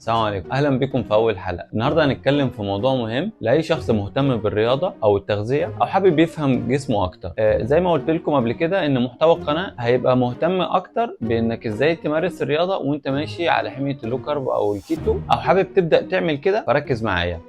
السلام عليكم، اهلا بكم في اول حلقه. النهارده هنتكلم في موضوع مهم لاي شخص مهتم بالرياضه او التغذيه او حابب يفهم جسمه اكتر. زي ما قلت لكم قبل كده ان محتوى القناه هيبقى مهتم اكتر بانك ازاي تمارس الرياضه وانت ماشي على حميه اللو كارب او الكيتو، او حابب تبدا تعمل كده، فركز معايا.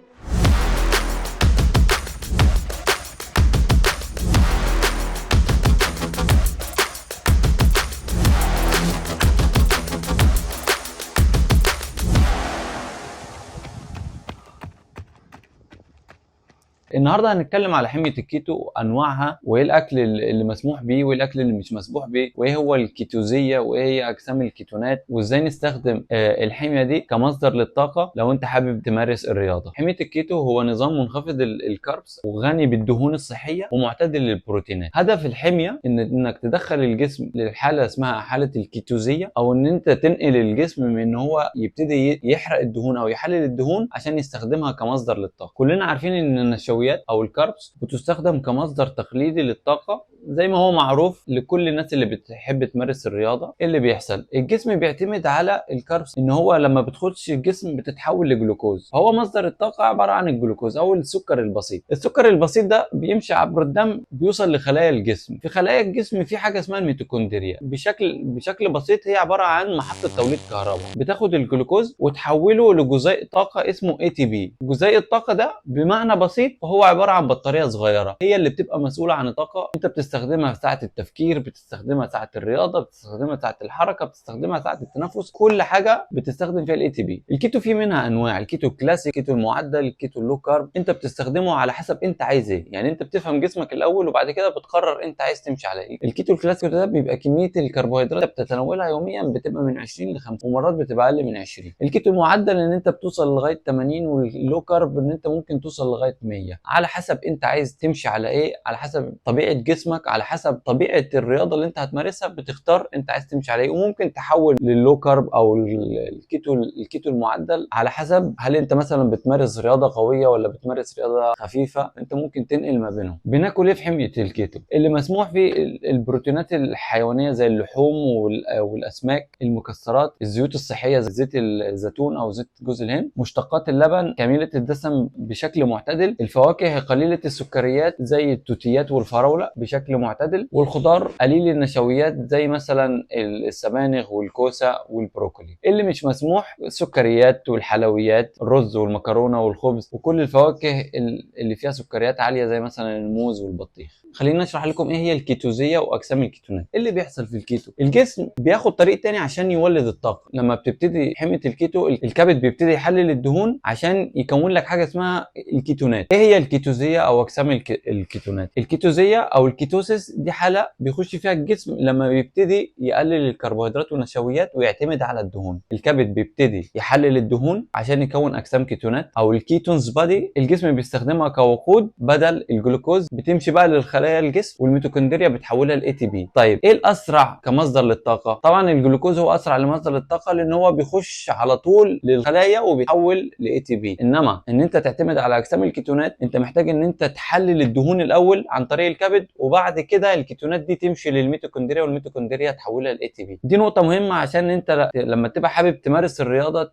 النهارده هنتكلم على حميه الكيتو وانواعها، وايه الاكل اللي مسموح بيه وايه الاكل اللي مش مسموح بيه، وايه هو الكيتوزيه وايه هي اجسام الكيتونات، وازاي نستخدم الحميه دي كمصدر للطاقه لو انت حابب تمارس الرياضه. حميه الكيتو هو نظام منخفض الكاربس وغني بالدهون الصحيه ومعتدل للبروتينات. هدف الحميه انك تدخل الجسم للحاله اسمها حاله الكيتوزيه، او ان انت تنقل الجسم من ان هو يبتدي يحرق الدهون او يحلل الدهون عشان يستخدمها كمصدر للطاقه. كلنا عارفين ان النشويات او الكاربس بتستخدم كمصدر تقليدي للطاقه، زي ما هو معروف لكل الناس اللي بتحب تمارس الرياضه. اللي بيحصل الجسم بيعتمد على الكاربس ان هو لما بتخش الجسم بتتحول لجلوكوز، فهو مصدر الطاقه عباره عن الجلوكوز او السكر البسيط. السكر البسيط ده بيمشي عبر الدم، بيوصل لخلايا الجسم. في خلايا الجسم في حاجه اسمها الميتوكوندريا، بشكل بسيط هي عباره عن محطه توليد كهرباء، بتاخد الجلوكوز وتحوله لجزيء طاقه اسمه ATP. جزيء الطاقه ده بمعنى بسيط هو عباره عن بطاريه صغيره، هي اللي بتبقى مسؤوله عن الطاقه. انت بتستخدمها في ساعه التفكير، بتستخدمها ساعه الرياضه، بتستخدمها ساعه الحركه، بتستخدمها ساعه التنفس، كل حاجه بتستخدم فيها ATP. الكيتو فيه منها انواع: الكيتو الكلاسيك، الكيتو المعدل، الكيتو اللو كارب. انت بتستخدمه على حسب انت عايز ايه، يعني انت بتفهم جسمك الاول وبعد كده بتقرر انت عايز تمشي على ايه. الكيتو الكلاسيك ده بيبقى كميه الكربوهيدرات بتتناولها يوميا بتبقى من 20 ل 5، ومرات بتبقى اقل من 20. الكيتو المعدل ان انت بتوصل لغايه 80، واللو كارب ان انت ممكن توصل لغايه 100، على حسب انت عايز تمشي على ايه، على حسب طبيعه جسمك، على حسب طبيعه الرياضه اللي انت هتمارسها بتختار انت عايز تمشي على ايه. وممكن تحول لللو كارب او الكيتو المعدل على حسب هل انت مثلا بتمارس رياضه قويه ولا بتمارس رياضه خفيفه، انت ممكن تنقل ما بينهم. بناكل ايه في حميه الكيتو؟ اللي مسموح فيه البروتينات الحيوانيه زي اللحوم والاسماك، المكسرات، الزيوت الصحيه زي زيت الزيتون او زيت جوز الهند، مشتقات اللبن كامله الدسم بشكل معتدل، الفواكه قليله السكريات زي التوتيات والفراوله بشكل معتدل، والخضار قليل النشويات زي مثلا السبانخ والكوسه والبروكولي. اللي مش مسموح السكريات والحلويات، الرز والمكرونه والخبز، وكل الفواكه اللي فيها سكريات عاليه زي مثلا الموز والبطيخ. خلينا نشرح لكم ايه هي الكيتوزيه واجسام الكيتونات. اللي بيحصل في الكيتو، الجسم بياخد طريق تاني عشان يولد الطاقه. لما بتبتدي حميه الكيتو، الكبد بيبتدي يحلل الدهون عشان يكون لك حاجه اسمها الكيتونات. ايه هي الكيتوزيه او اجسام الكيتونات؟ الكيتوزيه او الكيتوسيس دي حاله بيخش فيها الجسم لما بيبتدي يقلل الكربوهيدرات والنشويات ويعتمد على الدهون. الكبد بيبتدي يحلل الدهون عشان يكون اجسام كيتونات او الكيتونز بادي. الجسم بيستخدمها كوقود بدل الجلوكوز، بتمشي بقى للخلايا الجسم، والميتوكوندريا بتحولها ل ATP. طيب ايه الاسرع كمصدر للطاقه؟ طبعا الجلوكوز هو اسرع لمصدر للطاقه لان هو بيخش على طول للخلايا وبيتحول ل ATP. انما ان انت تعتمد على اجسام الكيتونات، انت محتاج ان انت تحلل الدهون الاول عن طريق الكبد، وبعد كده الكيتونات دي تمشي للميتوكوندريا والميتوكوندريا تحولها ل ATP. دي نقطه مهمه عشان انت لما تبقى حابب تمارس الرياضه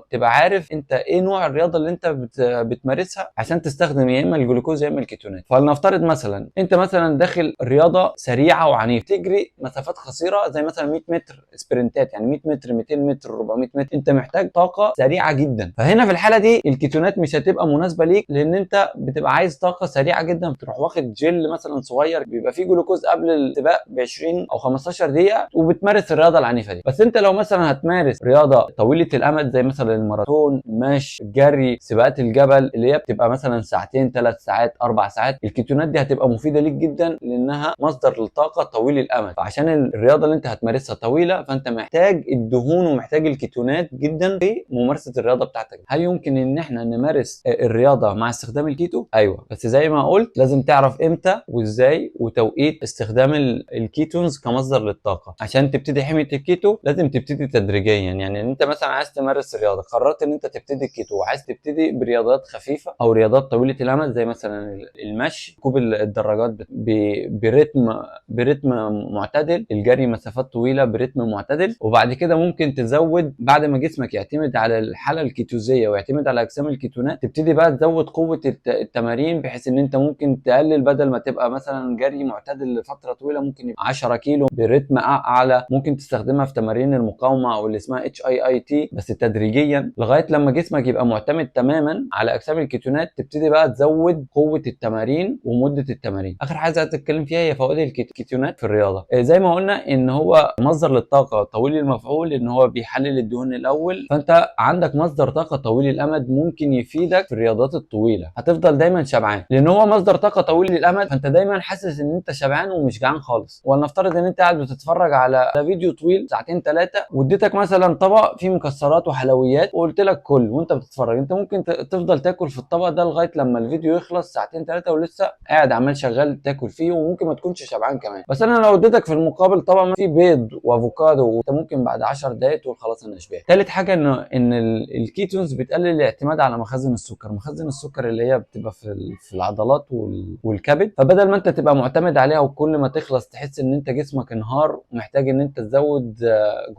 تبقى عارف انت ايه نوع الرياضه اللي انت بتمارسها عشان تستخدم يا اما الجلوكوز يا اما الكيتونات. فلنفترض مثلا انت مثلا داخل رياضه سريعه وعنيفه، تجري مسافات قصيره زي مثلا 100 متر سبرنتات، يعني 100 متر 200 متر 400 متر، انت محتاج طاقه سريعه جدا. فهنا في الحاله دي الكيتونات مش هتبقى مناسبه ليك، لان انت بتبقى عايز طاقه سريعه جدا، بتروح واخد جل مثلا صغير بيبقى فيه جلوكوز قبل السباق ب 20 او 15 دقيقه وبتمارس الرياضه العنيفه دي. بس انت لو مثلا هتمارس رياضه طويله الامد زي مثلا الماراثون، المشي، الجري، سباقات الجبل اللي هي بتبقى مثلا ساعتين 3 ساعات 4 ساعات، الكيتونات دي هتبقى مفيده ليك جدا لانها مصدر للطاقه طويل الامد. فعشان الرياضه اللي انت هتمارسها طويله، فانت محتاج الدهون ومحتاج الكيتونات جدا في ممارسه الرياضه بتاعتك. هل يمكن ان احنا نمارس الرياضه مع استخدام الكيتو؟ الكيتو؟ ايوه، بس زي ما قلت لازم تعرف امتى وازاي وتوقيت استخدام الكيتونز كمصدر للطاقه. عشان تبتدي حميه الكيتو لازم تبتدي تدريجيا. يعني انت مثلا عايز تمارس رياضه، قررت ان انت تبتدي الكيتو وعايز تبتدي برياضات خفيفه او رياضات طويله الامد زي مثلا المشي، ركوب الدراجات برتم معتدل، الجري مسافات طويله برتم معتدل. وبعد كده ممكن تزود بعد ما جسمك يعتمد على الحاله الكيتوزيه ويعتمد على اجسام الكيتونات، تبتدي بقى تزود قوه التمارين، بحيث ان انت ممكن تقلل، بدل ما تبقى مثلا جري معتدل لفتره طويله ممكن يبقى 10 كيلو برتم اعلى. ممكن تستخدمها في تمارين المقاومه او اللي اسمها HIIT، بس تدريجيا لغايه لما جسمك يبقى معتمد تماما على اجسام الكيتونات. تبتدي بقى تزود قوه التمارين ومده التمارين. اخر حاجه عايز اتكلم فيها هي فوائد الكيتونات في الرياضه. زي ما قلنا ان هو مصدر للطاقه طويل المفعول، ان هو بيحلل الدهون الاول، فانت عندك مصدر طاقه طويل الامد ممكن يفيدك في الرياضات الطويله. هتفضل دايما شبعان لان هو مصدر طاقه طويل الامد، فانت دايما حاسس ان انت شبعان ومش جعان خالص. ولنفترض ان انت قاعد بتتفرج على فيديو طويل ساعتين 3 واديتك مثلا طبق فيه مكسرات وحلويات وقلت لك كل، وانت بتتفرج انت ممكن تفضل تاكل في الطبق ده لغايه لما الفيديو يخلص ساعتين 3 ولسه قاعد عمال شغال تاكل فيه، وممكن ما تكونش شبعان كمان. بس انا لو اديتك في المقابل طبق فيه بيض وافوكادو، وانت ممكن بعد 10 دقائق تقول خلاص انا شبعت. ثالث حاجه ان الكيتونز بتقلل الاعتماد على مخازن السكر. مخازن السكر اللي هي بتبقى في العضلات والكبد، فبدل ما انت تبقى معتمد عليها وكل ما تخلص تحس ان انت جسمك انهار ومحتاج ان انت تزود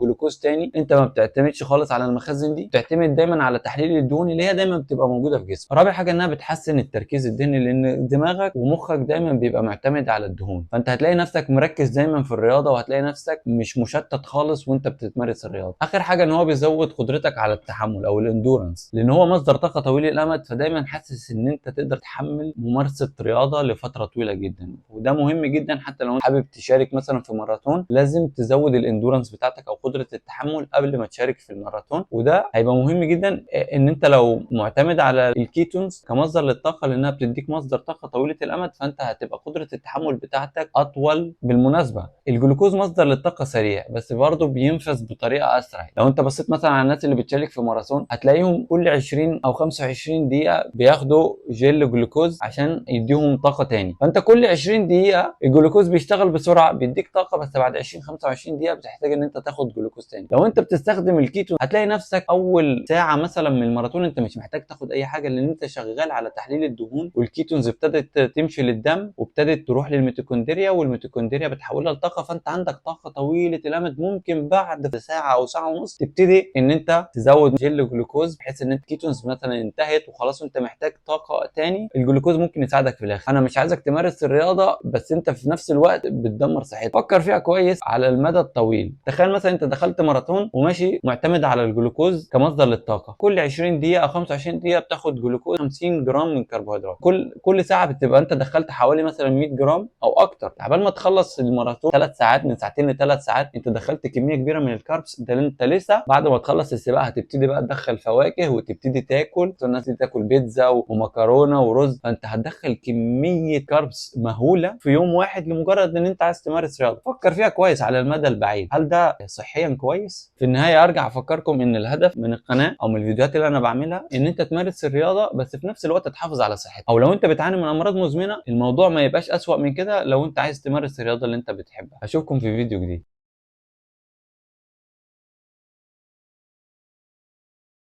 جلوكوز تاني، انت ما بتعتمدش خالص على المخازن دي، بتعتمد دايما على تحليل الدهون اللي هي دايما بتبقى موجوده في جسمك. رابع حاجه انها بتحسن التركيز الذهني، لان دماغك ومخك دايما بيبقى معتمد على الدهون، فانت هتلاقي نفسك مركز دايما في الرياضه وهتلاقي نفسك مش مشتت خالص وانت بتتمارس الرياضه. اخر حاجه ان هو بيزود قدرتك على التحمل او الاندورنس، لان هو مصدر طاقه طويل الامد، فدايما حاسس ان انت تقدر تحمل ممارسه رياضه لفتره طويله جدا. وده مهم جدا حتى لو انت حابب تشارك مثلا في ماراثون، لازم تزود الاندورنس بتاعتك او قدره التحمل قبل ما تشارك في الماراثون. وده هيبقى مهم جدا ان انت لو معتمد على الكيتونز كمصدر للطاقه لانها بتديك مصدر طاقه طويله الامد، فانت هتبقى قدره التحمل بتاعتك اطول. بالمناسبه الجلوكوز مصدر للطاقه سريع بس برضه بينفذ بطريقه اسرع. لو انت بصيت مثلا على الناس اللي بتشارك في ماراثون هتلاقيهم كل 20 او 25 دقيقه بياخدوا جل جلوكوز عشان يديهم طاقه تاني. فانت كل 20 دقيقه الجلوكوز بيشتغل بسرعه بيديك طاقه، بس بعد 20 25 دقيقه بتحتاج ان انت تاخد جلوكوز تاني. لو انت بتستخدم الكيتو هتلاقي نفسك اول ساعه مثلا من الماراثون انت مش محتاج تاخد اي حاجه، لان انت شغال على تحليل الدهون والكيتونز ابتدت تمشي للدم وابتدت تروح للميتوكوندريا والميتوكوندريا بتحولها لطاقه، فانت عندك طاقه طويله الامد. ممكن بعد ساعه او ساعه ونص تبتدي ان انت تزود جل جلوكوز بحيث ان الكيتونز مثلا انتهت وخلاص وانت محتاج طاقه تاني. الجلوكوز ممكن يساعدك في الاخر. انا مش عايزك تمارس الرياضه بس انت في نفس الوقت بتدمر صحتك. فكر فيها كويس على المدى الطويل. تخيل مثلا انت دخلت ماراثون وماشي معتمد على الجلوكوز كمصدر للطاقه، كل 20 دقيقه او 25 دقيقه بتاخد جلوكوز 50 جرام من كربوهيدرات. كل ساعه بتبقى انت دخلت حوالي مثلا 100 جرام او اكتر. عبال ما تخلص الماراثون 3 ساعات، من ساعتين ل3 ساعات انت دخلت كميه كبيره من الكاربس. ده انت لسه بعد ما تخلص السباق هتبتدي بقى تدخل فواكه وتبتدي تاكل. الناس دي تاكل بيتزا ومكرونه ورز، فانت هتدخل كميه كاربس مهوله في يوم واحد لمجرد ان انت عايز تمارس رياضه. فكر فيها كويس على المدى البعيد، هل ده صحيا كويس؟ في النهايه ارجع افكركم ان الهدف من القناه او من الفيديوهات اللي انا بعملها ان انت تمارس الرياضه بس في نفس الوقت تحافظ على صحتك. او لو انت بتعاني من امراض مزمنه الموضوع ما يبقاش اسوأ من كده لو انت عايز تمارس الرياضه اللي انت بتحبها. اشوفكم في فيديو جديد.